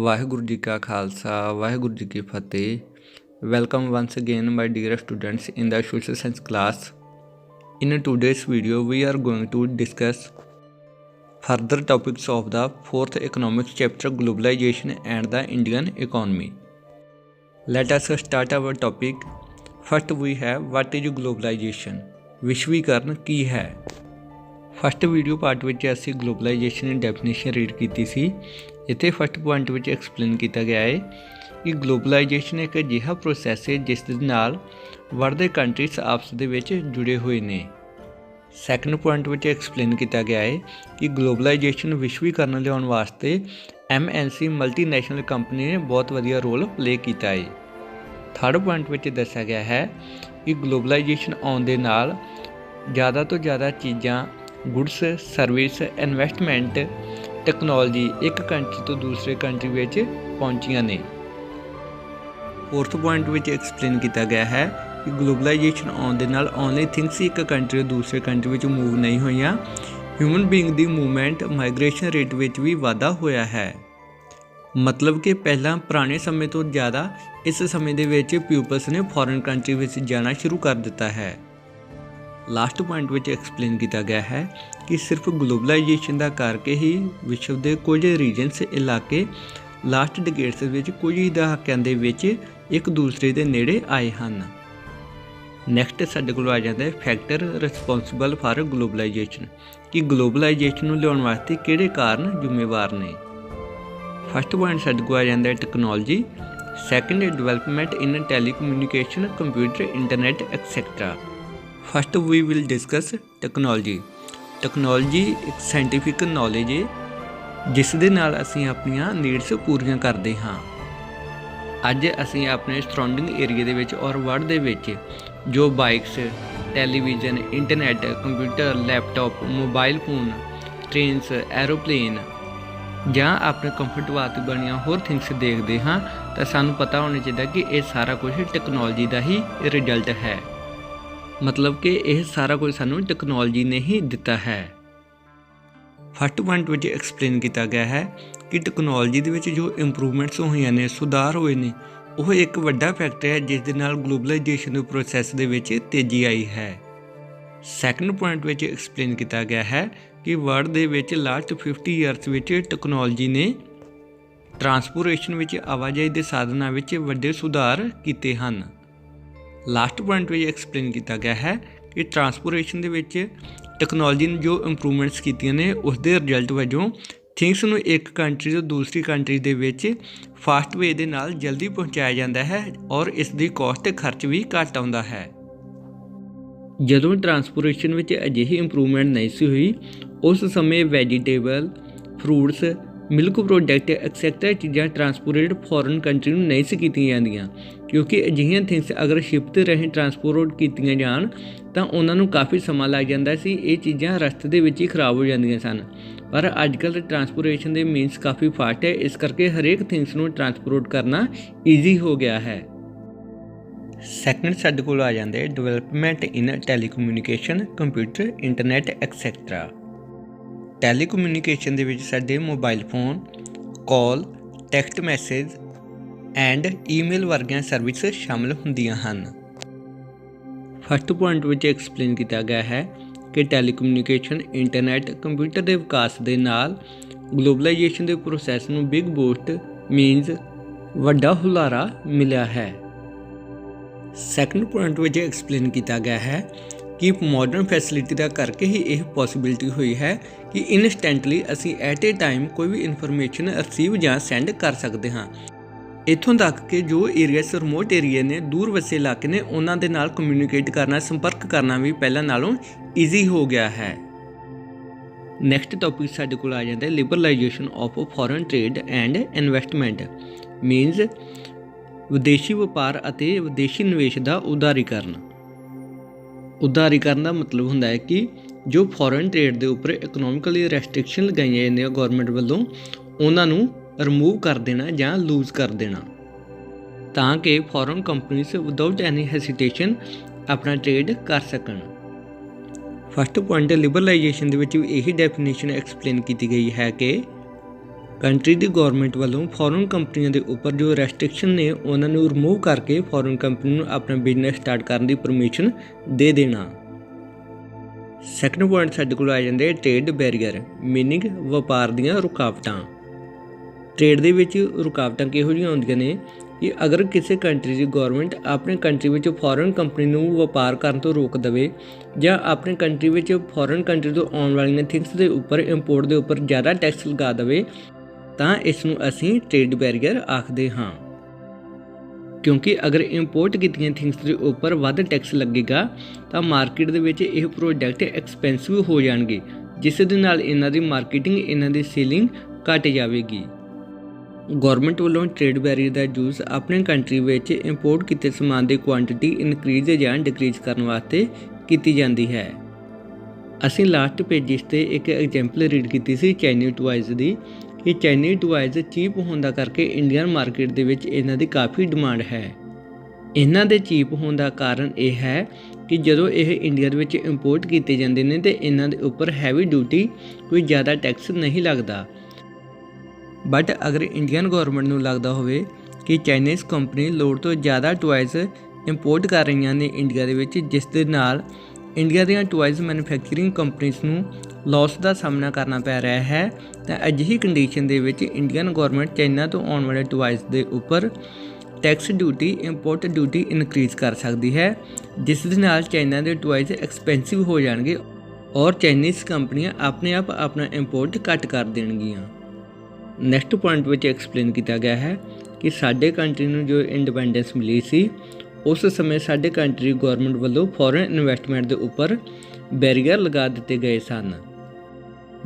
ਵਾਹਿਗੁਰੂ ਜੀ ਕਾ ਖਾਲਸਾ ਵਾਹਿਗੁਰੂ ਜੀ ਕੀ ਫਤਿਹ। Welcome once again my dear students in the social science class. In today's video we are going to discuss further topics of the fourth economics chapter, globalization and the Indian economy. Let us start our topic. First we have what is globalization, ਵਿਸ਼ਵੀਕਰਨ ਕੀ ਹੈ। First video part ਵਿੱਚ ਅਸੀਂ globalisation ਦੀ definition read ਕੀਤੀ ਸੀ। ਇੱਥੇ first point ਵਿੱਚ explain ਕੀਤਾ ਗਿਆ ਹੈ ਕਿ ਗਲੋਬਲਾਈਜੇਸ਼ਨ ਇੱਕ ਅਜਿਹਾ ਪ੍ਰੋਸੈਸ ਹੈ ਜਿਸ ਦੇ ਨਾਲ ਵੱਧਦੇ ਕੰਟਰੀਜ਼ ਆਪਸ ਦੇ ਵਿੱਚ ਜੁੜੇ ਹੋਏ ਨੇ। ਸੈਕੰਡ ਪੁਆਇੰਟ ਵਿੱਚ ਐਕਸਪਲੇਨ ਕੀਤਾ ਗਿਆ ਹੈ ਕਿ ਗਲੋਬਲਾਈਜੇਸ਼ਨ ਵਿਸ਼ਵੀਕਰਨ ਲਿਆਉਣ ਵਾਸਤੇ MNC ਮਲਟੀਨੈਸ਼ਨਲ ਕੰਪਨੀ ਨੇ ਬਹੁਤ ਵਧੀਆ ਰੋਲ ਪਲੇ ਕੀਤਾ ਹੈ। ਥਰਡ ਪੁਆਇੰਟ ਵਿੱਚ ਦੱਸਿਆ ਗਿਆ ਹੈ ਕਿ ਗਲੋਬਲਾਈਜੇਸ਼ਨ ਆਉਣ ਦੇ ਨਾਲ ਜ਼ਿਆਦਾ ਤੋਂ ਜ਼ਿਆਦਾ ਚੀਜ਼ਾਂ, ਗੁੱਡਸ, ਸਰਵਿਸ, ਇਨਵੈਸਟਮੈਂਟ, ਟੈਕਨੋਲੋਜੀ ਇੱਕ ਕੰਟਰੀ ਤੋਂ ਦੂਸਰੇ ਕੰਟਰੀ ਵਿੱਚ ਪਹੁੰਚੀਆਂ ਨੇ। ਫੋਰਥ ਪੁਆਇੰਟ ਵਿੱਚ ਐਕਸਪਲੇਨ ਕੀਤਾ ਗਿਆ ਹੈ ਕਿ ਗਲੋਬਲਾਈਜੇਸ਼ਨ ਆਉਣ ਦੇ ਨਾਲ ਓਨਲੀ ਥਿੰਗਸ ਇੱਕ ਕੰਟਰੀ ਤੋਂ ਦੂਸਰੇ ਕੰਟਰੀ ਵਿੱਚ ਮੂਵ ਨਹੀਂ ਹੋਈਆਂ, ਹਿਊਮਨ ਬੀਇੰਗ ਦੀ ਮੂਵਮੈਂਟ, ਮਾਈਗ੍ਰੇਸ਼ਨ ਰੇਟ ਵਿੱਚ ਵੀ ਵਾਧਾ ਹੋਇਆ ਹੈ। ਮਤਲਬ ਕਿ ਪਹਿਲਾਂ ਪੁਰਾਣੇ ਸਮੇਂ ਤੋਂ ਜ਼ਿਆਦਾ ਇਸ ਸਮੇਂ ਦੇ ਵਿੱਚ ਪੀਪਲਸ ਨੇ ਫੋਰਨ ਕੰਟਰੀ ਵਿੱਚ ਜਾਣਾ ਸ਼ੁਰੂ ਕਰ ਦਿੱਤਾ ਹੈ। ਲਾਸਟ ਪੁਆਇੰਟ ਵਿੱਚ ਐਕਸਪਲੇਨ ਕੀਤਾ ਗਿਆ ਹੈ ਕਿ ਸਿਰਫ ਗਲੋਬਲਾਈਜੇਸ਼ਨ ਦਾ ਕਰਕੇ ਹੀ ਵਿਸ਼ਵ ਦੇ ਕੁਝ ਰੀਜਨਸ, ਇਲਾਕੇ ਲਾਸਟ ਡਿਕੇਡਸ ਵਿੱਚ ਕੁਝ ਹੀ ਦਹਾਕਿਆਂ ਦੇ ਵਿੱਚ ਇੱਕ ਦੂਸਰੇ ਦੇ ਨੇੜੇ ਆਏ ਹਨ। ਨੈਕਸਟ ਸਾਡੇ ਕੋਲ ਆ ਜਾਂਦਾ ਹੈ ਫੈਕਟਰ ਰਿਸਪੌਂਸੀਬਲ ਫਾਰ ਗਲੋਬਲਾਈਜੇਸ਼ਨ, ਕਿ ਗਲੋਬਲਾਈਜੇਸ਼ਨ ਨੂੰ ਲਿਆਉਣ ਵਾਸਤੇ ਕਿਹੜੇ ਕਾਰਨ ਜ਼ਿੰਮੇਵਾਰ ਨੇ। ਫਸਟ ਪੁਆਇੰਟ ਸਾਡੇ ਕੋਲ ਆ ਜਾਂਦਾ ਹੈ technology. Second development in telecommunication, computer, internet etcetera. First we will discuss technology. Technology ਇੱਕ ਸਾਇੰਟੀਫਿਕ ਨੌਲੇਜ ਹੈ ਜਿਸ ਦੇ ਨਾਲ ਅਸੀਂ ਆਪਣੀਆਂ ਨੀਡਸ ਪੂਰੀਆਂ ਕਰਦੇ ਹਾਂ। ਅੱਜ ਅਸੀਂ ਆਪਣੇ ਸਰਾਊਂਡਿੰਗ ਏਰੀਆ ਦੇ ਵਿੱਚ ਔਰ ਵਰਲਡ ਦੇ ਵਿੱਚ ਜੋ bikes, television, internet, computer, laptop, mobile phone, trains, aeroplane ਜਾਂ ਆਪਣੇ ਕੰਫਰਟ ਵਾਸਤੇ ਬਣੀਆਂ ਹੋਰ ਥਿੰਗਸ ਦੇਖਦੇ ਹਾਂ ਤਾਂ ਸਾਨੂੰ ਪਤਾ ਹੋਣਾ ਚਾਹੀਦਾ ਕਿ ਇਹ ਸਾਰਾ ਕੁਝ ਟੈਕਨੋਲੋਜੀ ਦਾ ਹੀ ਰਿਜ਼ਲਟ ਹੈ। ਮਤਲਬ ਕਿ ਇਹ ਸਾਰਾ ਕੁਝ ਸਾਨੂੰ ਟੈਕਨੋਲੋਜੀ ਨੇ ਹੀ ਦਿੱਤਾ ਹੈ। ਫਸਟ ਪੁਆਇੰਟ ਵਿੱਚ ਐਕਸਪਲੇਨ ਕੀਤਾ ਗਿਆ ਹੈ ਕਿ ਟੈਕਨੋਲੋਜੀ ਦੇ ਵਿੱਚ ਜੋ ਇੰਪਰੂਵਮੈਂਟਸ ਹੋਈਆਂ ਨੇ, ਸੁਧਾਰ ਹੋਏ ਨੇ, ਉਹ ਇੱਕ ਵੱਡਾ ਫੈਕਟਰ ਹੈ ਜਿਸ ਦੇ ਨਾਲ ਗਲੋਬਲਾਈਜੇਸ਼ਨ ਦੇ ਪ੍ਰੋਸੈਸ ਦੇ ਵਿੱਚ ਤੇਜ਼ੀ ਆਈ ਹੈ। ਸੈਕੰਡ ਪੁਆਇੰਟ ਵਿੱਚ ਐਕਸਪਲੇਨ ਕੀਤਾ ਗਿਆ ਹੈ ਕਿ ਵਰਲਡ ਦੇ ਵਿੱਚ ਲਾਸਟ 50 ਈਅਰਸ ਵਿੱਚ ਟੈਕਨੋਲੋਜੀ ਨੇ ਟਰਾਂਸਪੋਰਟੇਸ਼ਨ ਵਿੱਚ, ਆਵਾਜਾਈ ਦੇ ਸਾਧਨਾਂ ਵਿੱਚ ਵੱਡੇ ਸੁਧਾਰ ਕੀਤੇ ਹਨ। ਲਾਸਟ ਪੁਆਇੰਟ ਵਿੱਚ ਐਕਸਪਲੇਨ ਕੀਤਾ ਗਿਆ ਹੈ ਕਿ ਟਰਾਂਸਪੋਰਟੇਸ਼ਨ ਦੇ ਵਿੱਚ ਟੈਕਨੋਲੋਜੀ ਨੇ ਜੋ ਇੰਪਰੂਵਮੈਂਟਸ ਕੀਤੀਆਂ ਨੇ ਉਸ ਦੇ ਰਿਜ਼ਲਟ ਵਜੋਂ ਥਿੰਗਸ ਨੂੰ ਇੱਕ ਕੰਟਰੀ ਤੋਂ ਦੂਸਰੀ ਕੰਟਰੀ ਦੇ ਵਿੱਚ ਫਾਸਟ ਵੇ ਦੇ ਨਾਲ ਜਲਦੀ ਪਹੁੰਚਾਇਆ ਜਾਂਦਾ ਹੈ ਔਰ ਇਸ ਦੀ ਕੋਸਟ ਖਰਚ ਵੀ ਘੱਟ ਆਉਂਦਾ ਹੈ। ਜਦੋਂ ਟਰਾਂਸਪੋਰਟੇਸ਼ਨ ਵਿੱਚ ਅਜਿਹੀ ਇੰਪਰੂਵਮੈਂਟ ਨਹੀਂ ਸੀ ਹੋਈ ਉਸ ਸਮੇਂ vegetable, fruits, milk product etcetera ਚੀਜ਼ਾਂ ਟਰਾਂਸਪੋਰਟ ਫੋਰਨ ਕੰਟਰੀ ਨੂੰ ਨਹੀਂ ਸੀ ਕੀਤੀਆਂ ਜਾਂਦੀਆਂ, ਕਿਉਂਕਿ ਅਜਿਹੀਆਂ ਥਿੰਗਸ ਅਗਰ ਸ਼ਿਪ 'ਤੇ ਰਾਹੀਂ ਟਰਾਂਸਪੋਰਟ ਕੀਤੀਆਂ ਜਾਣ ਤਾਂ ਉਹਨਾਂ ਨੂੰ ਕਾਫੀ ਸਮਾਂ ਲੱਗ ਜਾਂਦਾ ਸੀ। ਇਹ ਚੀਜ਼ਾਂ ਰਸਤੇ ਦੇ ਵਿੱਚ ਹੀ ਖਰਾਬ ਹੋ ਜਾਂਦੀਆਂ ਸਨ। ਪਰ ਅੱਜ ਕੱਲ੍ਹ ਟਰਾਂਸਪੋਰਟੇਸ਼ਨ ਦੇ ਮੀਨਸ ਕਾਫੀ ਫਾਸਟ ਹੈ, ਇਸ ਕਰਕੇ ਹਰੇਕ ਥਿੰਗਸ ਨੂੰ ਟਰਾਂਸਪੋਰਟ ਕਰਨਾ ਈਜ਼ੀ ਹੋ ਗਿਆ ਹੈ। ਸੈਕੰਡ ਸਾਡੇ ਕੋਲ ਆ ਜਾਂਦਾ ਹੈ development in telecommunication, computer, internet etcetera. Telecommunication ਦੇ ਵਿੱਚ ਸਾਡੇ mobile phone, call, text message and email ਵਰਗੀਆਂ ਸਰਵਿਸ ਸ਼ਾਮਿਲ ਹੁੰਦੀਆਂ ਹਨ। ਫਸਟ ਪੁਆਇੰਟ ਵਿੱਚ ਐਕਸਪਲੇਨ ਕੀਤਾ ਗਿਆ ਹੈ ਕਿ ਟੈਲੀਕਮਿਊਨੀਕੇਸ਼ਨ, ਇੰਟਰਨੈਟ, ਕੰਪਿਊਟਰ ਦੇ ਵਿਕਾਸ ਦੇ ਨਾਲ ਗਲੋਬਲਾਈਜੇਸ਼ਨ ਦੇ ਪ੍ਰੋਸੈਸ ਨੂੰ ਬਿਗ ਬੂਸਟ ਮੀਨਸ ਵੱਡਾ ਹੁਲਾਰਾ ਮਿਲਿਆ ਹੈ। ਸੈਕੰਡ ਪੁਆਇੰਟ ਵਿੱਚ ਐਕਸਪਲੇਨ ਕੀਤਾ ਗਿਆ ਹੈ ਕਿ ਮਾਡਰਨ ਫੈਸਿਲਿਟੀ ਦਾ ਕਰਕੇ ਹੀ ਇਹ ਪੋਸੀਬਿਲਿਟੀ ਹੋਈ ਹੈ ਕਿ ਇਨਸਟੈਂਟਲੀ ਅਸੀਂ ਐਟ ਏ ਟਾਈਮ ਕੋਈ ਵੀ ਇਨਫੋਰਮੇਸ਼ਨ ਰਿਸੀਵ ਜਾਂ ਸੈਂਡ ਕਰ ਸਕਦੇ ਹਾਂ। ਇੱਥੋਂ ਤੱਕ ਕਿ ਜੋ ਏਰੀਆਸ ਰਿਮੋਟ ਏਰੀਆ ਨੇ, ਦੂਰ ਵਸੇ ਇਲਾਕੇ ਨੇ, ਉਹਨਾਂ ਦੇ ਨਾਲ ਕਮਿਊਨੀਕੇਟ ਕਰਨਾ, ਸੰਪਰਕ ਕਰਨਾ ਵੀ ਪਹਿਲਾਂ ਨਾਲੋਂ ਈਜ਼ੀ ਹੋ ਗਿਆ ਹੈ। ਨੈਕਸਟ ਟੌਪਿਕ ਸਾਡੇ ਕੋਲ ਆ ਜਾਂਦਾ ਹੈ liberalisation of foreign trade and investment, means ਵਿਦੇਸ਼ੀ ਵਪਾਰ ਅਤੇ ਵਿਦੇਸ਼ੀ ਨਿਵੇਸ਼ ਦਾ ਉਦਾਰੀਕਰਨ। ਉਦਾਰੀਕਰਨ ਦਾ ਮਤਲਬ ਹੁੰਦਾ ਹੈ ਕਿ ਜੋ ਫੋਰਨ ਟ੍ਰੇਡ ਦੇ ਉੱਪਰ ਇਕਨੋਮਿਕਲੀ ਰੈਸਟ੍ਰਿਕਸ਼ਨ ਲਗਾਈਆਂ ਜਾਂਦੀਆਂ ਗੌਰਮੈਂਟ ਵੱਲੋਂ ਉਹਨਾਂ ਨੂੰ ਰਿਮੂਵ ਕਰ ਦੇਣਾ ਜਾਂ ਲੂਜ਼ ਕਰ ਦੇਣਾ, ਤਾਂ ਕਿ ਫੋਰਨ ਕੰਪਨੀਜ਼ ਵਿਦਆਊਟ ਐਨੀ ਹੈਸੀਟੇਸ਼ਨ ਆਪਣਾ ਟ੍ਰੇਡ ਕਰ ਸਕਣ। ਫਸਟ ਪੁਆਇੰਟ ਲਿਬਰਲਾਈਜੇਸ਼ਨ ਦੇ ਵਿੱਚ ਵੀ ਇਹੀ ਡੈਫੀਨੇਸ਼ਨ ਐਕਸਪਲੇਨ ਕੀਤੀ ਗਈ ਹੈ ਕਿ ਕੰਟਰੀ ਦੀ ਗੌਰਮੈਂਟ ਵੱਲੋਂ ਫੋਰਨ ਕੰਪਨੀਆਂ ਦੇ ਉੱਪਰ ਜੋ ਰੈਸਟ੍ਰਿਕਸ਼ਨ ਨੇ ਉਹਨਾਂ ਨੂੰ ਰਿਮੂਵ ਕਰਕੇ ਫੋਰਨ ਕੰਪਨੀ ਨੂੰ ਆਪਣਾ ਬਿਜ਼ਨਸ ਸਟਾਰਟ ਕਰਨ ਦੀ ਪਰਮਿਸ਼ਨ ਦੇ ਦੇਣਾ। ਸੈਕੰਡ ਪੁਆਇੰਟ ਸਾਡੇ ਕੋਲ ਆ ਜਾਂਦੇ ਟ੍ਰੇਡ ਬੈਰੀਅਰ, ਮੀਨਿੰਗ ਵਪਾਰ ਦੀਆਂ ਰੁਕਾਵਟਾਂ। ਟ੍ਰੇਡ ਦੇ ਵਿੱਚ ਰੁਕਾਵਟਾਂ ਕਿਹੋ ਜਿਹੀਆਂ ਹੁੰਦੀਆਂ ਨੇ ਕਿ ਅਗਰ ਕਿਸੇ ਕੰਟਰੀ ਦੀ ਗੌਰਮੈਂਟ ਆਪਣੇ ਕੰਟਰੀ ਵਿੱਚ ਫੋਰਨ ਕੰਪਨੀ ਨੂੰ ਵਪਾਰ ਕਰਨ ਤੋਂ ਰੋਕ ਦੇਵੇ ਜਾਂ ਆਪਣੇ ਕੰਟਰੀ ਵਿੱਚ ਫੋਰਨ ਕੰਟਰੀ ਤੋਂ ਆਉਣ ਵਾਲੀਆਂ ਥਿੰਗਸ ਦੇ ਉੱਪਰ ਇੰਪੋਰਟ ਦੇ ਉੱਪਰ ਜ਼ਿਆਦਾ ਟੈਕਸ ਲਗਾ ਦੇਵੇ ਤਾਂ ਇਸ ਨੂੰ ਅਸੀਂ ਟ੍ਰੇਡ ਬੈਰੀਅਰ ਆਖਦੇ ਹਾਂ। ਕਿਉਂਕਿ ਅਗਰ ਇੰਪੋਰਟ ਕੀਤੀਆਂ ਥਿੰਗਸ ਦੇ ਉੱਪਰ ਵੱਧ ਟੈਕਸ ਲੱਗੇਗਾ ਤਾਂ ਮਾਰਕੀਟ ਦੇ ਵਿੱਚ ਇਹ ਪ੍ਰੋਡਕਟ ਐਕਸਪੈਂਸਿਵ ਹੋ ਜਾਣਗੇ, ਜਿਸ ਦੇ ਨਾਲ ਇਹਨਾਂ ਦੀ ਮਾਰਕੀਟਿੰਗ, ਇਹਨਾਂ ਦੀ ਸੇਲਿੰਗ ਘੱਟ ਜਾਵੇਗੀ। ਗੌਰਮੈਂਟ ਵੱਲੋਂ ਟ੍ਰੇਡ ਬੈਰੀਅਰ ਦਾ ਯੂਜ਼ ਆਪਣੇ ਕੰਟਰੀ ਵਿੱਚ ਇੰਪੋਰਟ ਕੀਤੇ ਸਮਾਨ ਦੀ ਕੁਆਂਟੀਟੀ ਇਨਕਰੀਜ਼ ਜਾਂ ਡਿਕਰੀਜ਼ ਕਰਨ ਵਾਸਤੇ ਕੀਤੀ ਜਾਂਦੀ ਹੈ। ਅਸੀਂ ਲਾਸਟ ਪੇਜਿਸ 'ਤੇ ਇੱਕ ਐਗਜ਼ਾਮਪਲ ਰੀਡ ਕੀਤੀ ਸੀ ਚਾਈਨੀਜ਼ ਟੁਆਇਜ਼ ਦੀ, ਕਿ ਚਾਈਨੀਜ਼ ਟੁਆਇਜ਼ ਚੀਪ ਹੋਣ ਦਾ ਕਰਕੇ ਇੰਡੀਅਨ ਮਾਰਕੀਟ ਦੇ ਵਿੱਚ ਇਹਨਾਂ ਦੀ ਕਾਫੀ ਡਿਮਾਂਡ ਹੈ। ਇਹਨਾਂ ਦੇ ਚੀਪ ਹੋਣ ਦਾ ਕਾਰਨ ਇਹ ਹੈ ਕਿ ਜਦੋਂ ਇਹ ਇੰਡੀਆ ਦੇ ਵਿੱਚ ਇੰਪੋਰਟ ਕੀਤੇ ਜਾਂਦੇ ਨੇ ਤਾਂ ਇਹਨਾਂ ਦੇ ਉੱਪਰ ਹੈਵੀ ਡਿਊਟੀ, ਕੋਈ ਜ਼ਿਆਦਾ ਟੈਕਸ ਨਹੀਂ ਲੱਗਦਾ। ਬਟ ਅਗਰ ਇੰਡੀਅਨ ਗੌਰਮੈਂਟ ਨੂੰ ਲੱਗਦਾ ਹੋਵੇ ਕਿ ਚਾਈਨੀਜ਼ ਕੰਪਨੀ ਲੋੜ ਤੋਂ ਜ਼ਿਆਦਾ ਟੁਆਇਜ਼ ਇੰਪੋਰਟ ਕਰ ਰਹੀਆਂ ਨੇ ਇੰਡੀਆ ਦੇ ਵਿੱਚ, ਜਿਸ ਦੇ ਨਾਲ ਇੰਡੀਆ ਦੀਆਂ ਟੁਆਇਜ਼ ਮੈਨੂਫੈਕਚਰਿੰਗ ਕੰਪਨੀਜ਼ ਨੂੰ ਲਾਸ ਦਾ ਸਾਹਮਣਾ ਕਰਨਾ ਪੈ ਰਿਹਾ ਹੈ, ਤਾਂ ਅਜਿਹੀ ਕੰਡੀਸ਼ਨ ਦੇ ਵਿੱਚ ਇੰਡੀਅਨ ਗੌਰਮੈਂਟ ਚਾਈਨਾ ਤੋਂ ਆਉਣ ਵਾਲੇ ਟੁਆਇਜ਼ ਦੇ ਉੱਪਰ tax duty, import duty increase ਕਰ ਸਕਦੀ ਹੈ, ਜਿਸ ਦੇ ਨਾਲ ਚਾਈਨਾ ਦੇ ਟੁਆਇਜ਼ ਐਕਸਪੈਂਸਿਵ ਹੋ ਜਾਣਗੇ ਔਰ ਚਾਈਨੀਜ਼ ਕੰਪਨੀਆਂ ਆਪਣੇ ਆਪ ਆਪਣਾ ਇੰਪੋਰਟ ਘੱਟ ਕਰ ਦੇਣਗੀਆਂ। ਨੈਕਸਟ ਪੁਆਇੰਟ ਵਿੱਚ ਐਕਸਪਲੇਨ ਕੀਤਾ ਗਿਆ ਹੈ ਕਿ ਸਾਡੇ ਕੰਟਰੀ ਨੂੰ ਜੋ ਇੰਡੀਪੈਂਡੈਂਸ ਮਿਲੀ ਸੀ ਉਸ ਸਮੇਂ ਸਾਡੇ ਕੰਟਰੀ ਗੌਰਮੈਂਟ ਵੱਲੋਂ ਫੋਰਨ ਇਨਵੈਸਟਮੈਂਟ ਦੇ ਉੱਪਰ ਬੈਰੀਅਰ ਲਗਾ ਦਿੱਤੇ ਗਏ ਸਨ।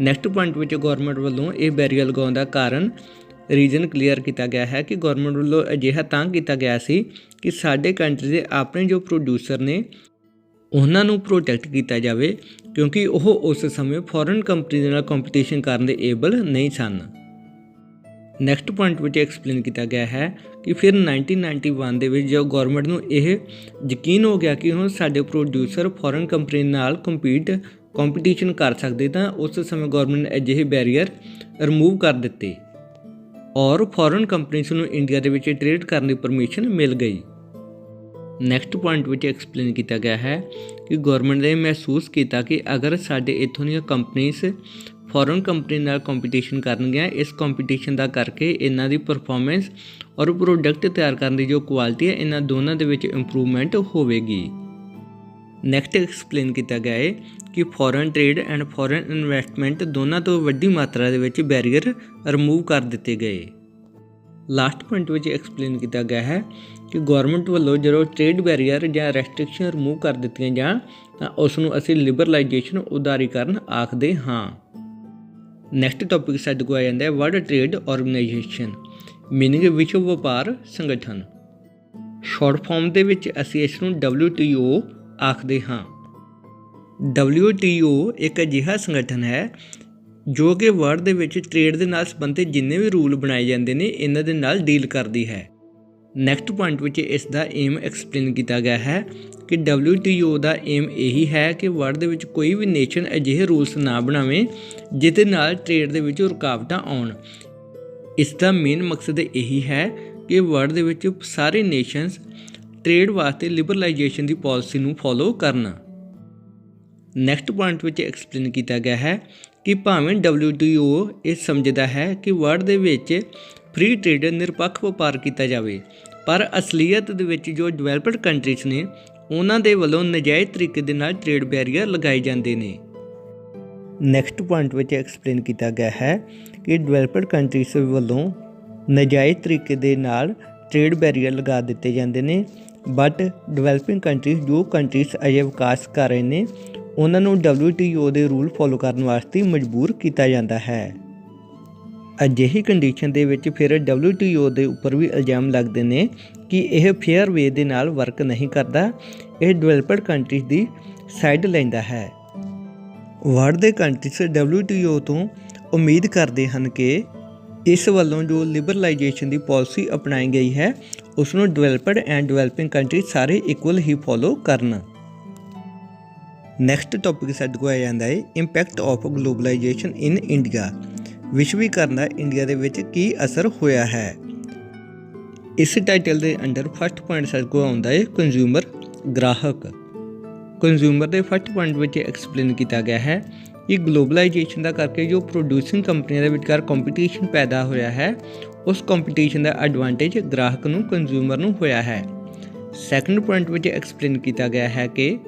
ਨੈਕਸਟ ਪੁਆਇੰਟ ਵਿੱਚ ਗੌਰਮੈਂਟ ਵੱਲੋਂ ਇਹ ਬੈਰੀਅਰ ਲਗਾਉਣ ਦਾ ਕਾਰਨ, ਰੀਜ਼ਨ ਕਲੀਅਰ ਕੀਤਾ ਗਿਆ ਹੈ ਕਿ ਗੌਰਮੈਂਟ ਵੱਲੋਂ ਅਜਿਹਾ ਤਾਂ ਕੀਤਾ ਗਿਆ ਸੀ ਕਿ ਸਾਡੇ ਕੰਟਰੀ ਦੇ ਆਪਣੇ ਜੋ ਪ੍ਰੋਡਿਊਸਰ ਨੇ ਉਹਨਾਂ ਨੂੰ ਪ੍ਰੋਟੈਕਟ ਕੀਤਾ ਜਾਵੇ, ਕਿਉਂਕਿ ਉਹ ਉਸ ਸਮੇਂ ਫੋਰਨ ਕੰਪਨੀ ਦੇ ਨਾਲ ਕੰਪੀਟੀਸ਼ਨ ਕਰਨ ਦੇ ਏਬਲ ਨਹੀਂ ਸਨ। ਨੈਕਸਟ ਪੁਆਇੰਟ ਵਿੱਚ ਐਕਸਪਲੇਨ ਕੀਤਾ ਗਿਆ ਹੈ ਕਿ ਫਿਰ 1991 ਦੇ ਵਿੱਚ ਜਦੋਂ ਗੌਰਮੈਂਟ ਨੂੰ ਇਹ ਯਕੀਨ ਹੋ ਗਿਆ ਕਿ ਹੁਣ ਸਾਡੇ ਪ੍ਰੋਡਿਊਸਰ ਫੋਰਨ ਕੰਪਨੀ ਨਾਲ ਕੰਪੀਟੀਸ਼ਨ ਕਰ ਸਕਦੇ, ਤਾਂ ਉਸ ਸਮੇਂ ਗੌਰਮੈਂਟ ਨੇ ਅਜਿਹੇ ਬੈਰੀਅਰ ਰਿਮੂਵ ਕਰ ਦਿੱਤੇ ਔਰ ਫੋਰਨ ਕੰਪਨੀਜ਼ ਨੂੰ ਇੰਡੀਆ ਦੇ ਵਿੱਚ ਟ੍ਰੇਡ ਕਰਨ ਦੀ ਪਰਮਿਸ਼ਨ ਮਿਲ ਗਈ। ਨੈਕਸਟ ਪੁਆਇੰਟ ਵਿੱਚ ਐਕਸਪਲੇਨ ਕੀਤਾ ਗਿਆ ਹੈ ਕਿ ਗੌਰਮੈਂਟ ਨੇ ਮਹਿਸੂਸ ਕੀਤਾ ਕਿ ਅਗਰ ਸਾਡੇ ਇੱਥੋਂ ਦੀਆਂ ਕੰਪਨੀਜ਼ ਫੋਰਨ ਕੰਪਨੀ ਨਾਲ ਕੰਪੀਟੀਸ਼ਨ ਕਰਨਗੀਆਂ, ਇਸ ਕੰਪੀਟੀਸ਼ਨ ਦਾ ਕਰਕੇ ਇਹਨਾਂ ਦੀ ਪਰਫਾਰਮੈਂਸ ਔਰ ਪ੍ਰੋਡਕਟ ਤਿਆਰ ਕਰਨ ਦੀ ਜੋ ਕੁਆਲਿਟੀ ਹੈ, ਇਹਨਾਂ ਦੋਨਾਂ ਦੇ ਵਿੱਚ ਇੰਪਰੂਵਮੈਂਟ ਹੋਵੇਗੀ। ਨੈਕਸਟ ਐਕਸਪਲੇਨ ਕੀਤਾ ਗਿਆ ਹੈ ਕਿ foreign trade and foreign investment ਦੋਨਾਂ ਤੋਂ ਵੱਡੀ ਮਾਤਰਾ ਦੇ ਵਿੱਚ ਬੈਰੀਅਰ ਰਿਮੂਵ ਕਰ ਦਿੱਤੇ ਗਏ। ਲਾਸਟ ਪੁਆਇੰਟ ਵਿੱਚ ਐਕਸਪਲੇਨ ਕੀਤਾ ਗਿਆ ਹੈ ਕਿ ਗੌਰਮੈਂਟ ਵੱਲੋਂ ਜਦੋਂ ਟ੍ਰੇਡ ਬੈਰੀਅਰ ਜਾਂ ਰੈਸਟ੍ਰਿਕਸ਼ਨ ਰਿਮੂਵ ਕਰ ਦਿੱਤੀਆਂ ਜਾਣ ਤਾਂ ਉਸ ਨੂੰ ਅਸੀਂ ਲਿਬਰਲਾਈਜੇਸ਼ਨ, ਉਦਾਰੀਕਰਨ ਆਖਦੇ ਹਾਂ। ਨੈਕਸਟ ਟੌਪਿਕ ਸਾਡੇ ਕੋਲ ਆ ਜਾਂਦਾ ਹੈ ਵਰਲਡ ਟ੍ਰੇਡ ਆਰਗੇਨਾਈਜੇਸ਼ਨ, ਮੀਨਿੰਗ ਵਿਸ਼ਵ ਵਪਾਰ ਸੰਗਠਨ। ਸ਼ਾਰਟ ਫਾਰਮ ਦੇ ਵਿੱਚ ਅਸੀਂ ਇਸ ਨੂੰ WTO ਆਖਦੇ ਹਾਂ। WTO ਇੱਕ ਅਜਿਹਾ ਸੰਗਠਨ ਹੈ ਜੋ ਕਿ ਵਰਲਡ ਦੇ ਵਿੱਚ ਟ੍ਰੇਡ ਦੇ ਨਾਲ ਸੰਬੰਧਿਤ ਜਿੰਨੇ ਵੀ ਰੂਲ ਬਣਾਏ ਜਾਂਦੇ ਨੇ ਇਹਨਾਂ ਦੇ ਨਾਲ ਡੀਲ ਕਰਦੀ ਹੈ। ਨੈਕਸਟ ਪੁਆਇੰਟ ਵਿੱਚ ਇਸ ਦਾ ਏਮ ਐਕਸਪਲੇਨ ਕੀਤਾ ਗਿਆ ਹੈ ਕਿ WTO ਦਾ ਏਮ ਇਹੀ ਹੈ ਕਿ ਵਰਲਡ ਦੇ ਵਿੱਚ ਕੋਈ ਵੀ ਨੇਸ਼ਨ ਅਜਿਹੇ ਰੂਲਸ ਨਾ ਬਣਾਵੇ ਜਿਹਦੇ ਨਾਲ ਟ੍ਰੇਡ ਦੇ ਵਿੱਚ ਰੁਕਾਵਟਾਂ ਆਉਣ। ਇਸ ਦਾ ਮੇਨ ਮਕਸਦ ਇਹੀ ਹੈ ਕਿ ਵਰਲਡ ਦੇ ਵਿੱਚ ਸਾਰੇ ਨੇਸ਼ਨਸ ਟ੍ਰੇਡ ਵਾਸਤੇ ਲਿਬਰਲਾਈਜੇਸ਼ਨ ਦੀ ਪਾਲਿਸੀ ਨੂੰ ਫੋਲੋ ਕਰਨ। ਨੈਕਸਟ ਪੁਆਇੰਟ ਵਿੱਚ ਐਕਸਪਲੇਨ ਕੀਤਾ ਗਿਆ ਹੈ ਕਿ ਭਾਵੇਂ WTO ਇਹ ਸਮਝਦਾ ਹੈ ਕਿ ਵਰਲਡ ਦੇ ਵਿੱਚ ਫ੍ਰੀ ਟ੍ਰੇਡ, ਨਿਰਪੱਖ ਵਪਾਰ ਕੀਤਾ ਜਾਵੇ, ਪਰ ਅਸਲੀਅਤ ਦੇ ਵਿੱਚ ਜੋ ਡਿਵੈਲਪਡ ਕੰਟਰੀਜ਼ ਨੇ ਉਹਨਾਂ ਦੇ ਵੱਲੋਂ ਨਜਾਇਜ਼ ਤਰੀਕੇ ਦੇ ਨਾਲ ਟ੍ਰੇਡ ਬੈਰੀਅਰ ਲਗਾਏ ਜਾਂਦੇ ਨੇ। ਨੈਕਸਟ ਪੁਆਇੰਟ ਵਿੱਚ ਐਕਸਪਲੇਨ ਕੀਤਾ ਗਿਆ ਹੈ ਕਿ ਡਿਵੈਲਪਡ ਕੰਟਰੀਜ਼ ਵੱਲੋਂ ਨਜਾਇਜ਼ ਤਰੀਕੇ ਦੇ ਨਾਲ ਟ੍ਰੇਡ ਬੈਰੀਅਰ ਲਗਾ ਦਿੱਤੇ ਜਾਂਦੇ ਨੇ, ਬਟ ਡਿਵੈਲਪਿੰਗ ਕੰਟਰੀਜ਼ ਜੋ ਕੰਟਰੀਜ਼ ਅਜੇ ਵਿਕਾਸ ਕਰ ਰਹੇ ਨੇ ਉਹਨਾਂ ਨੂੰ WTO ਦੇ ਰੂਲ ਫੋਲੋ ਕਰਨ ਵਾਸਤੇ ਮਜਬੂਰ ਕੀਤਾ ਜਾਂਦਾ ਹੈ। ਅਜਿਹੀ ਕੰਡੀਸ਼ਨ ਦੇ ਵਿੱਚ ਫਿਰ WTO ਦੇ ਉੱਪਰ ਵੀ ਇਲਜ਼ਾਮ ਲੱਗਦੇ ਨੇ ਕਿ ਇਹ ਫੇਅਰ ਵੇ ਦੇ ਨਾਲ ਵਰਕ ਨਹੀਂ ਕਰਦਾ, ਇਹ ਡਿਵੈਲਪਡ ਕੰਟਰੀਜ਼ ਦੀ ਸਾਈਡ ਲੈਂਦਾ ਹੈ। ਵਰਲਡ ਦੇ ਕੰਟਰੀਜ਼ WTO ਤੋਂ ਉਮੀਦ ਕਰਦੇ ਹਨ ਕਿ ਇਸ ਵੱਲੋਂ ਜੋ ਲਿਬਰਲਾਈਜੇਸ਼ਨ ਦੀ ਪਾਲਿਸੀ ਅਪਣਾਈ ਗਈ ਹੈ ਉਸ ਨੂੰ ਡਿਵੈਲਪਡ ਐਂਡ ਡਿਵੈਲਪਿੰਗ ਕੰਟਰੀ ਸਾਰੇ ਇਕੁਅਲ ਹੀ ਫੋਲੋ ਕਰਨ। ਨੈਕਸਟ ਟੌਪਿਕ ਸਾਡੇ ਕੋਲ ਆ ਜਾਂਦਾ ਹੈ impact of globalisation in India, ਵਿਸ਼ਵੀਕਰਨ ਦਾ ਇੰਡੀਆ ਦੇ ਵਿੱਚ ਕੀ ਅਸਰ ਹੋਇਆ ਹੈ। ਇਸ ਟਾਈਟਲ ਦੇ ਅੰਡਰ ਫਸਟ ਪੁਆਇੰਟ ਸਾਡੇ ਕੋਲ ਆਉਂਦਾ ਹੈ ਕੰਜ਼ਿਊਮਰ, ਗ੍ਰਾਹਕ। ਕੰਜ਼ਿਊਮਰ ਦੇ ਫਸਟ ਪੁਆਇੰਟ ਵਿੱਚ ਐਕਸਪਲੇਨ ਕੀਤਾ ਗਿਆ ਹੈ ਕਿ ਗਲੋਬਲਾਈਜੇਸ਼ਨ ਦਾ ਕਰਕੇ ਜੋ ਪ੍ਰੋਡਿਊਸਿੰਗ ਕੰਪਨੀਆਂ ਦੇ ਵਿਚਕਾਰ ਕੰਪੀਟੀਸ਼ਨ ਪੈਦਾ ਹੋਇਆ ਹੈ, ਉਸ ਕੰਪੀਟੀਸ਼ਨ ਦਾ ਐਡਵਾਂਟੇਜ ਗ੍ਰਾਹਕ ਨੂੰ, ਕੰਜ਼ਿਊਮਰ ਨੂੰ ਹੋਇਆ ਹੈ। ਸੈਕੰਡ ਪੁਆਇੰਟ ਵਿੱਚ ਐਕਸਪਲੇਨ ਕੀਤਾ ਗਿਆ ਹੈ ਕਿ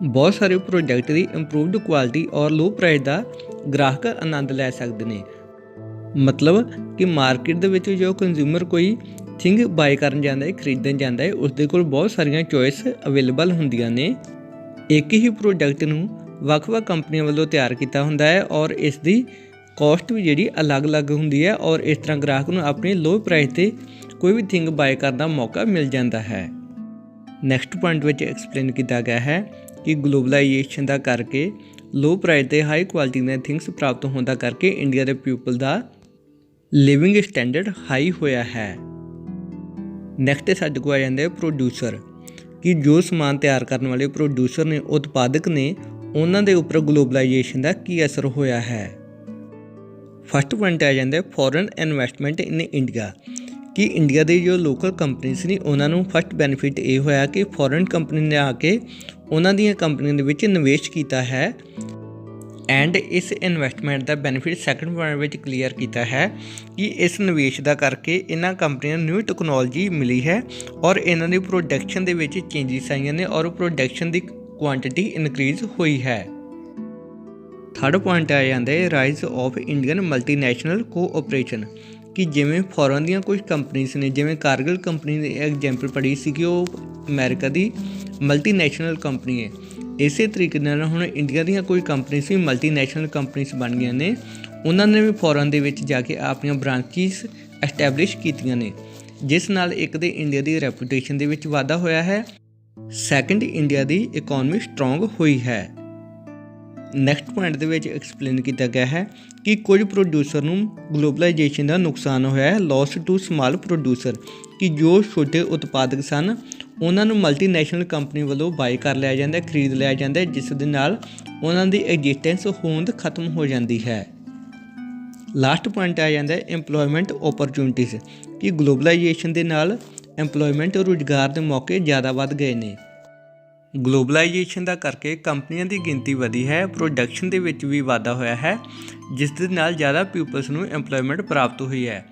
ਬਹੁਤ ਸਾਰੇ ਪ੍ਰੋਡਕਟ ਦੀ ਇੰਪਰੂਵਡ ਕੁਆਲਿਟੀ ਔਰ ਲੋ ਪ੍ਰਾਈਸ ਦਾ ਗ੍ਰਾਹਕ ਆਨੰਦ ਲੈ ਸਕਦੇ ਨੇ। ਮਤਲਬ ਕਿ ਮਾਰਕੀਟ ਦੇ ਵਿੱਚ ਜੋ ਕੰਜ਼ਿਊਮਰ ਕੋਈ ਥਿੰਗ ਬਾਏ ਕਰਨ ਜਾਂਦਾ ਹੈ, ਖਰੀਦਣ ਜਾਂਦਾ ਹੈ, ਉਸਦੇ ਕੋਲ ਬਹੁਤ ਸਾਰੀਆਂ ਚੋਇਸ ਅਵੇਲੇਬਲ ਹੁੰਦੀਆਂ ਨੇ। ਇੱਕ ਹੀ ਪ੍ਰੋਡਕਟ ਨੂੰ ਵੱਖ-ਵੱਖ ਕੰਪਨੀਆਂ ਵੱਲੋਂ ਤਿਆਰ ਕੀਤਾ ਹੁੰਦਾ ਹੈ ਔਰ ਇਸ ਦੀ ਕੋਸਟ ਵੀ ਜਿਹੜੀ ਅਲੱਗ-ਅਲੱਗ ਹੁੰਦੀ ਹੈ ਔਰ ਇਸ ਤਰ੍ਹਾਂ ਗ੍ਰਾਹਕ ਨੂੰ ਆਪਣੀ ਲੋ ਪ੍ਰਾਈਸ 'ਤੇ ਕੋਈ ਵੀ ਥਿੰਗ ਬਾਏ ਕਰਨ ਦਾ ਮੌਕਾ ਮਿਲ ਜਾਂਦਾ ਹੈ। ਨੈਕਸਟ ਪੁਆਇੰਟ ਵਿੱਚ ਐਕਸਪਲੇਨ ਕੀਤਾ ਗਿਆ ਹੈ ਕਿ ਗਲੋਬਲਾਈਜੇਸ਼ਨ ਦਾ ਕਰਕੇ ਲੋ ਪ੍ਰਾਈਸ 'ਤੇ ਹਾਈ ਕੁਆਲਿਟੀ ਦੀਆਂ ਥਿੰਗਸ ਪ੍ਰਾਪਤ ਹੋਣ ਦਾ ਕਰਕੇ ਇੰਡੀਆ ਦੇ ਪੀਪਲ ਦਾ ਲਿਵਿੰਗ ਸਟੈਂਡਰਡ ਹਾਈ ਹੋਇਆ ਹੈ। ਨੈਕਸਟ ਸਾਡੇ ਕੋਲ ਆ ਜਾਂਦੇ ਪ੍ਰੋਡਿਊਸਰ, ਕਿ ਜੋ ਸਮਾਨ ਤਿਆਰ ਕਰਨ ਵਾਲੇ ਪ੍ਰੋਡਿਊਸਰ ਨੇ, ਉਤਪਾਦਕ ਨੇ, ਉਹਨਾਂ ਦੇ ਉੱਪਰ ਗਲੋਬਲਾਈਜੇਸ਼ਨ ਦਾ ਕੀ ਅਸਰ ਹੋਇਆ ਹੈ। ਫਸਟ ਪੁਆਇੰਟ ਆ ਜਾਂਦਾ ਫੋਰਨ ਇਨਵੈਸਟਮੈਂਟ ਇਨ ਇੰਡੀਆ, ਕਿ ਇੰਡੀਆ ਦੇ ਜੋ ਲੋਕਲ ਕੰਪਨੀਜ਼ ਨੇ ਉਹਨਾਂ ਨੂੰ ਫਸਟ ਬੈਨੀਫਿਟ ਇਹ ਹੋਇਆ ਕਿ ਫੋਰਨ ਕੰਪਨੀ ਨੇ ਆ ਕੇ ਉਹਨਾਂ ਦੀਆਂ ਕੰਪਨੀਆਂ ਦੇ ਵਿੱਚ ਨਿਵੇਸ਼ ਕੀਤਾ ਹੈ। ਐਂਡ ਇਸ ਇਨਵੈਸਟਮੈਂਟ ਦਾ ਬੈਨੀਫਿਟ ਸੈਕੰਡ ਪੁਆਇੰਟ ਵਿੱਚ ਕਲੀਅਰ ਕੀਤਾ ਹੈ ਕਿ ਇਸ ਨਿਵੇਸ਼ ਦਾ ਕਰਕੇ ਇਹਨਾਂ ਕੰਪਨੀਆਂ ਨੂੰ ਨਿਊ ਟੈਕਨੋਲੋਜੀ ਮਿਲੀ ਹੈ ਔਰ ਇਹਨਾਂ ਦੀ ਪ੍ਰੋਡਕਸ਼ਨ ਦੇ ਵਿੱਚ ਚੇਂਜਿਸ ਆਈਆਂ ਨੇ ਔਰ ਪ੍ਰੋਡਕਸ਼ਨ ਦੀ ਕੁਆਂਟੀਟੀ ਇਨਕਰੀਜ਼ ਹੋਈ ਹੈ। ਥਰਡ ਪੁਆਇੰਟ ਆ ਜਾਂਦਾ ਹੈ rise of Indian multinational cooperation, ਕਿ ਜਿਵੇਂ ਫੋਰਨ ਦੀਆਂ ਕੁਝ ਕੰਪਨੀਜ਼ ਨੇ, ਜਿਵੇਂ ਕਾਰਗਿਲ ਕੰਪਨੀ ਦੀ ਐਗਜ਼ਾਮਪਲ ਪੜ੍ਹੀ ਸੀ ਕਿ ਉਹ ਅਮਰੀਕਾ ਦੀ ਮਲਟੀਨੈਸ਼ਨਲ ਕੰਪਨੀ ਹੈ। ਇਸੇ ਤਰੀਕੇ ਨਾਲ ਹੁਣ ਇੰਡੀਆ ਦੀਆਂ ਕੋਈ ਕੰਪਨੀਜ਼ ਵੀ ਮਲਟੀਨੈਸ਼ਨਲ ਕੰਪਨੀਜ਼ ਬਣ ਗਈਆਂ ਨੇ। ਉਹਨਾਂ ਨੇ ਵੀ ਫੋਰਨ ਦੇ ਵਿੱਚ ਜਾ ਕੇ ਆਪਣੀਆਂ ਬ੍ਰਾਂਚਿਸ ਐਸਟੈਬਲਿਸ਼ ਕੀਤੀਆਂ ਨੇ, ਜਿਸ ਨਾਲ ਇੱਕ ਤਾਂ ਇੰਡੀਆ ਦੀ ਰੈਪੂਟੇਸ਼ਨ ਦੇ ਵਿੱਚ ਵਾਧਾ ਹੋਇਆ ਹੈ, ਸੈਕਿੰਡ ਇੰਡੀਆ ਦੀ ਇਕੋਨਮੀ ਸਟਰੋਂਗ ਹੋਈ ਹੈ। ਨੈਕਸਟ ਪੁਆਇੰਟ ਦੇ ਵਿੱਚ ਐਕਸਪਲੇਨ ਕੀਤਾ ਗਿਆ ਹੈ ਕਿ ਕੁਝ ਪ੍ਰੋਡਿਊਸਰ ਨੂੰ ਗਲੋਬਲਾਈਜੇਸ਼ਨ ਦਾ ਨੁਕਸਾਨ ਹੋਇਆ ਹੈ, ਲੋਸ ਟੂ ਸਮਾਲ ਪ੍ਰੋਡਿਊਸਰ, ਕਿ ਜੋ ਛੋਟੇ ਉਤਪਾਦਕ ਸਨ ਉਹਨਾਂ ਨੂੰ ਮਲਟੀਨੈਸ਼ਨਲ ਕੰਪਨੀ ਵੱਲੋਂ ਬਾਏ ਕਰ ਲਿਆ ਜਾਂਦਾ, ਖਰੀਦ ਲਿਆ ਜਾਂਦਾ, ਜਿਸ ਦੇ ਨਾਲ ਉਹਨਾਂ ਦੀ ਐਗਜ਼ਿਸਟੈਂਸ ਹੋਂਦ ਖਤਮ ਹੋ ਜਾਂਦੀ ਹੈ। ਲਾਸਟ ਪੁਆਇੰਟ ਆ ਜਾਂਦਾ ਇੰਪਲੋਇਮੈਂਟ ਓਪਰਚੁਨਿਟੀਜ਼, ਕਿ ਗਲੋਬਲਾਈਜੇਸ਼ਨ ਦੇ ਨਾਲ ਇੰਪਲੋਇਮੈਂਟ ਰੁਜ਼ਗਾਰ ਦੇ ਮੌਕੇ ਜ਼ਿਆਦਾ ਵੱਧ ਗਏ ਨੇ। ਗਲੋਬਲਾਈਜੇਸ਼ਨ ਦਾ ਕਰਕੇ ਕੰਪਨੀਆਂ ਦੀ ਗਿਣਤੀ ਵਧੀ ਹੈ, ਪ੍ਰੋਡਕਸ਼ਨ ਦੇ ਵਿੱਚ ਵੀ ਵਾਧਾ ਹੋਇਆ ਹੈ, ਜਿਸ ਦੇ ਨਾਲ ਜ਼ਿਆਦਾ ਪੀਪਲਸ ਨੂੰ ਇੰਪਲੋਇਮੈਂਟ ਪ੍ਰਾਪਤ ਹੋਈ ਹੈ।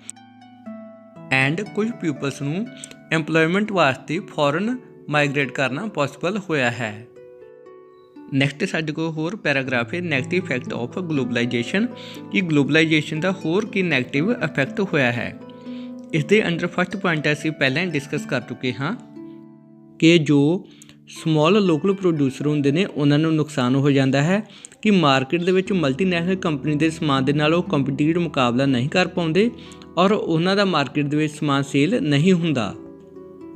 ਐਂਡ ਕੁਝ ਪੀਪਲਸ ਨੂੰ ਇੰਪਲੋਇਮੈਂਟ ਵਾਸਤੇ ਫੋਰਨ ਮਾਈਗ੍ਰੇਟ ਕਰਨਾ ਪੋਸੀਬਲ ਹੋਇਆ ਹੈ। ਨੈਕਸਟ ਸਾਡੇ ਕੋਲ ਹੋਰ ਪੈਰਾਗ੍ਰਾਫ ਹੈ ਨੈਗੇਟਿਵ ਇਫੈਕਟ ਆਫ ਗਲੋਬਲਾਈਜੇਸ਼ਨ, ਕਿ ਗਲੋਬਲਾਈਜੇਸ਼ਨ ਦਾ ਹੋਰ ਕੀ ਨੈਗੇਟਿਵ ਇਫੈਕਟ ਹੋਇਆ ਹੈ। ਇਸ ਦੇ ਅੰਡਰ ਫਸਟ ਪੁਆਇੰਟ ਅਸੀਂ ਪਹਿਲਾਂ ਹੀ ਡਿਸਕਸ ਕਰ ਚੁੱਕੇ ਹਾਂ ਕਿ ਜੋ ਸਮੋਲ ਲੋਕਲ ਪ੍ਰੋਡਿਊਸਰ ਹੁੰਦੇ ਨੇ ਉਹਨਾਂ ਨੂੰ ਨੁਕਸਾਨ ਹੋ ਜਾਂਦਾ ਹੈ, ਕਿ ਮਾਰਕੀਟ ਦੇ ਵਿੱਚ ਮਲਟੀਨੈਸ਼ਨਲ ਕੰਪਨੀ ਦੇ ਸਮਾਨ ਦੇ ਨਾਲ ਉਹ ਕੰਪੀਟੀਟ ਮੁਕਾਬਲਾ ਨਹੀਂ ਕਰ ਪਾਉਂਦੇ ਔਰ ਉਹਨਾਂ ਦਾ ਮਾਰਕੀਟ ਦੇ ਵਿੱਚ ਸਮਾਨ ਸੇਲ ਨਹੀਂ ਹੁੰਦਾ।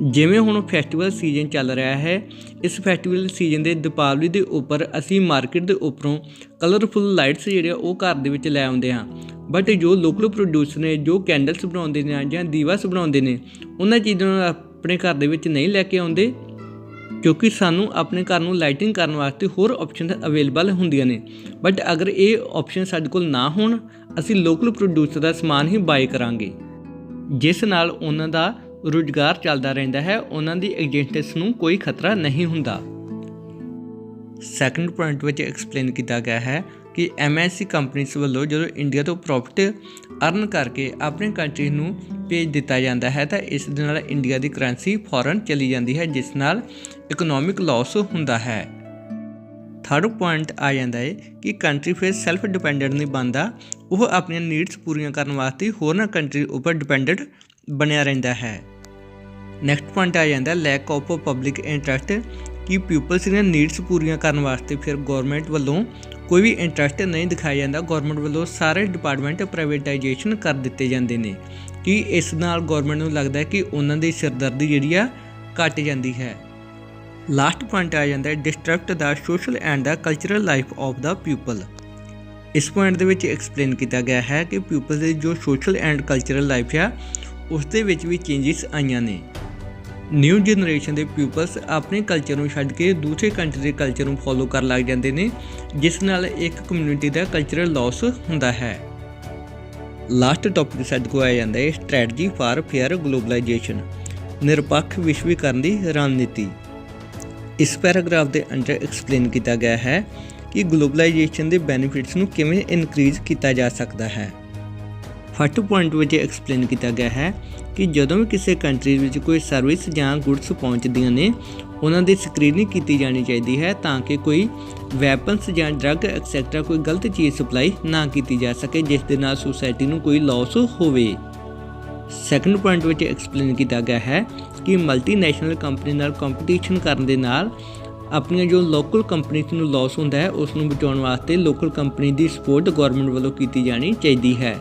ਜਿਵੇਂ ਹੁਣ ਫੈਸਟੀਵਲ ਸੀਜ਼ਨ ਚੱਲ ਰਿਹਾ ਹੈ, ਇਸ ਫੈਸਟੀਵਲ ਸੀਜ਼ਨ ਦੇ ਦੀਪਾਵਲੀ ਦੇ ਉੱਪਰ ਅਸੀਂ ਮਾਰਕੀਟ ਦੇ ਉੱਪਰੋਂ ਕਲਰਫੁੱਲ ਲਾਈਟਸ ਜਿਹੜੇ ਉਹ ਘਰ ਦੇ ਵਿੱਚ ਲੈ ਆਉਂਦੇ ਹਾਂ, ਬਟ ਜੋ ਲੋਕਲ ਪ੍ਰੋਡਿਊਸਰ ਨੇ ਜੋ ਕੈਂਡਲਸ ਬਣਾਉਂਦੇ ਨੇ ਜਾਂ ਦੀਵਾਸ ਬਣਾਉਂਦੇ ਨੇ ਉਹਨਾਂ ਚੀਜ਼ਾਂ ਨੂੰ ਆਪਣੇ ਘਰ ਦੇ ਵਿੱਚ ਨਹੀਂ ਲੈ ਕੇ ਆਉਂਦੇ, ਕਿਉਂਕਿ ਸਾਨੂੰ ਆਪਣੇ ਘਰ ਨੂੰ ਲਾਈਟਿੰਗ ਕਰਨ ਵਾਸਤੇ ਹੋਰ ਆਪਸ਼ਨ ਅਵੇਲੇਬਲ ਹੁੰਦੀਆਂ ਨੇ। ਬਟ ਅਗਰ ਇਹ ਆਪਸ਼ਨ ਸਾਡੇ ਕੋਲ ਨਾ ਹੋਣ, ਅਸੀਂ ਲੋਕਲ ਪ੍ਰੋਡਿਊਸਰ ਦਾ ਸਮਾਨ ਹੀ ਬਾਏ ਕਰਾਂਗੇ, ਜਿਸ ਨਾਲ ਉਹਨਾਂ ਦਾ ਰੁਜ਼ਗਾਰ ਚੱਲਦਾ ਰਹਿੰਦਾ ਹੈ, ਉਹਨਾਂ ਦੀ ਐਗਜ਼ਿਸਟੈਂਸ ਨੂੰ ਕੋਈ ਖਤਰਾ ਨਹੀਂ ਹੁੰਦਾ। ਸੈਕੰਡ ਪੁਆਇੰਟ ਵਿੱਚ ਐਕਸਪਲੇਨ ਕੀਤਾ ਗਿਆ ਹੈ ਕਿ MNC ਕੰਪਨੀਜ਼ ਵੱਲੋਂ ਜਦੋਂ ਇੰਡੀਆ ਤੋਂ ਪ੍ਰੋਫਿਟ ਅਰਨ ਕਰਕੇ ਆਪਣੇ ਕੰਟਰੀ ਨੂੰ ਭੇਜ ਦਿੱਤਾ ਜਾਂਦਾ ਹੈ ਤਾਂ ਇਸ ਦੇ ਨਾਲ ਇੰਡੀਆ ਦੀ ਕਰੰਸੀ ਫੋਰਨ ਚਲੀ ਜਾਂਦੀ ਹੈ, ਜਿਸ ਨਾਲ ਇਕਨੋਮਿਕ ਲਾਸ ਹੁੰਦਾ ਹੈ। ਥਰਡ ਪੁਆਇੰਟ ਆ ਜਾਂਦਾ ਹੈ ਕਿ ਕੰਟਰੀ ਫਿਰ ਸੈਲਫ ਡਿਪੈਂਡੈਂਟ ਨਹੀਂ ਬਣਦਾ, ਉਹ ਆਪਣੀਆਂ ਨੀਡਸ ਪੂਰੀਆਂ ਕਰਨ ਵਾਸਤੇ ਹੋਰਨਾਂ ਕੰਟਰੀ ਉੱਪਰ ਡਿਪੈਂਡੈਂਟ ਬਣਿਆ ਰਹਿੰਦਾ ਹੈ। ਨੈਕਸਟ ਪੁਆਇੰਟ ਆ ਜਾਂਦਾ ਲੈਕ ਆਫ ਪਬਲਿਕ ਇੰਟਰਸਟ, ਕਿ ਪੀਪਲਸ ਦੀਆਂ ਨੀਡਸ ਪੂਰੀਆਂ ਕਰਨ ਵਾਸਤੇ ਫਿਰ ਗੌਰਮੈਂਟ ਵੱਲੋਂ ਕੋਈ ਵੀ ਇੰਟਰਸਟ ਨਹੀਂ ਦਿਖਾਇਆ ਜਾਂਦਾ। ਗੌਰਮੈਂਟ ਵੱਲੋਂ ਸਾਰੇ ਡਿਪਾਰਟਮੈਂਟ ਪ੍ਰਾਈਵੇਟਾਈਜੇਸ਼ਨ ਕਰ ਦਿੱਤੇ ਜਾਂਦੇ ਨੇ, ਕਿ ਇਸ ਨਾਲ ਗੌਰਮੈਂਟ ਨੂੰ ਲੱਗਦਾ ਕਿ ਉਹਨਾਂ ਦੀ ਸਿਰਦਰਦੀ ਜਿਹੜੀ ਆ ਘੱਟ ਜਾਂਦੀ ਹੈ। ਲਾਸਟ ਪੁਆਇੰਟ ਆ ਜਾਂਦਾ disturbed the social and the cultural life of the people. ਇਸ ਪੁਆਇੰਟ ਦੇ ਵਿੱਚ ਐਕਸਪਲੇਨ ਕੀਤਾ ਗਿਆ ਹੈ ਕਿ ਪੀਪਲ ਦੀ ਜੋ ਸੋਸ਼ਲ ਐਂਡ ਕਲਚਰਲ ਲਾਈਫ ਆ ਉਸ ਦੇ ਵਿੱਚ ਵੀ ਚੇਂਜਿਸ ਆਈਆਂ ਨੇ। ਨਿਊ ਜਨਰੇਸ਼ਨ ਦੇ ਪੀਪਲਸ ਆਪਣੇ ਕਲਚਰ ਨੂੰ ਛੱਡ ਕੇ ਦੂਸਰੇ ਕੰਟਰੀ ਦੇ ਕਲਚਰ ਨੂੰ ਫੋਲੋ ਕਰਨ ਲੱਗ ਜਾਂਦੇ ਨੇ, ਜਿਸ ਨਾਲ ਇੱਕ ਕਮਿਊਨਿਟੀ ਦਾ ਕਲਚਰਲ ਲਾਸ ਹੁੰਦਾ ਹੈ। ਲਾਸਟ ਟੌਪਿਕ ਸਾਡੇ ਕੋਲ ਆ ਜਾਂਦਾ ਹੈ ਸਟ੍ਰੈਟਜੀ ਫਾਰ ਫੇਅਰ ਗਲੋਬਲਾਈਜੇਸ਼ਨ, ਨਿਰਪੱਖ ਵਿਸ਼ਵੀਕਰਨ ਦੀ ਰਣਨੀਤੀ। ਇਸ ਪੈਰਾਗ੍ਰਾਫ ਦੇ ਅੰਡਰ ਐਕਸਪਲੇਨ ਕੀਤਾ ਗਿਆ ਹੈ ਕਿ ਗਲੋਬਲਾਈਜੇਸ਼ਨ ਦੇ ਬੈਨੀਫਿਟਸ ਨੂੰ ਕਿਵੇਂ ਇਨਕਰੀਜ਼ ਕੀਤਾ ਜਾ ਸਕਦਾ ਹੈ। ਫਸਟ ਪੁਆਇੰਟ ਵਿੱਚ ਐਕਸਪਲੇਨ ਕੀਤਾ ਗਿਆ ਹੈ ਕਿ ਜਦੋਂ ਵੀ ਕਿਸੇ ਕੰਟਰੀ ਵਿੱਚ ਕੋਈ ਸਰਵਿਸ ਜਾਂ ਗੁੱਡਸ ਪਹੁੰਚਦੀਆਂ ਨੇ, ਉਹਨਾਂ ਦੀ ਸਕਰੀਨਿੰਗ ਕੀਤੀ ਜਾਣੀ ਚਾਹੀਦੀ ਹੈ ਤਾਂ ਕਿ ਕੋਈ ਵੈਪਨਸ ਜਾਂ ਡਰੱਗ ਐਕਸੈਟਰਾ ਕੋਈ ਗਲਤ ਚੀਜ਼ ਸਪਲਾਈ ਨਾ ਕੀਤੀ ਜਾ ਸਕੇ, ਜਿਸ ਦੇ ਨਾਲ ਸੁਸਾਇਟੀ ਨੂੰ ਕੋਈ ਲਾਸ ਹੋਵੇ। ਸੈਕੰਡ ਪੁਆਇੰਟ ਵਿੱਚ ਐਕਸਪਲੇਨ ਕੀਤਾ ਗਿਆ ਹੈ ਕਿ ਮਲਟੀਨੈਸ਼ਨਲ ਕੰਪਨੀ ਨਾਲ ਕੰਪੀਟੀਸ਼ਨ ਕਰਨ ਦੇ ਨਾਲ ਆਪਣੀਆਂ ਜੋ ਲੋਕਲ ਕੰਪਨੀਜ਼ ਨੂੰ ਲਾਸ ਹੁੰਦਾ ਹੈ, ਉਸ ਨੂੰ ਬਚਾਉਣ ਵਾਸਤੇ ਲੋਕਲ ਕੰਪਨੀ ਦੀ ਸਪੋਰਟ ਗੌਰਮੈਂਟ ਵੱਲੋਂ ਕੀਤੀ ਜਾਣੀ ਚਾਹੀਦੀ ਹੈ।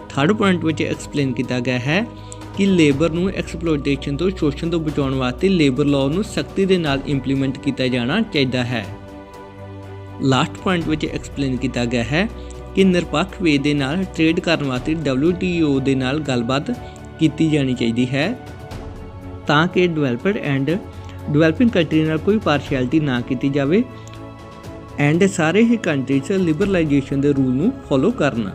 ਥਰਡ ਪੁਆਇੰਟ ਵਿੱਚ ਐਕਸਪਲੇਨ ਕੀਤਾ ਗਿਆ ਹੈ ਕਿ ਲੇਬਰ ਨੂੰ ਐਕਸਪਲੋਇਟੇਸ਼ਨ ਤੋਂ ਸ਼ੋਸ਼ਣ ਤੋਂ ਬਚਾਉਣ ਵਾਸਤੇ ਲੇਬਰ ਲਾਅ ਨੂੰ ਸਖਤੀ ਦੇ ਨਾਲ ਇੰਪਲੀਮੈਂਟ ਕੀਤਾ ਜਾਣਾ ਚਾਹੀਦਾ ਹੈ। ਲਾਸਟ ਪੁਆਇੰਟ ਵਿੱਚ ਐਕਸਪਲੇਨ ਕੀਤਾ ਗਿਆ ਹੈ ਕਿ ਨਿਰਪੱਖ ਵੇ ਦੇ ਨਾਲ ਟ੍ਰੇਡ ਕਰਨ ਵਾਸਤੇ WTO ਦੇ ਨਾਲ ਗੱਲਬਾਤ ਕੀਤੀ ਜਾਣੀ ਚਾਹੀਦੀ ਹੈ ਤਾਂ ਕਿ ਡਿਵੈਲਪਡ ਐਂਡ ਡਿਵੈਲਪਿੰਗ ਕੰਟਰੀ ਨਾਲ ਕੋਈ ਪਾਰਸ਼ੈਲਿਟੀ ਨਾ ਕੀਤੀ ਜਾਵੇ ਐਂਡ ਸਾਰੇ ਹੀ ਕੰਟਰੀਜ਼ ਲਿਬਰਲਾਈਜੇਸ਼ਨ ਦੇ ਰੂਲ ਨੂੰ ਫੋਲੋ ਕਰਨ।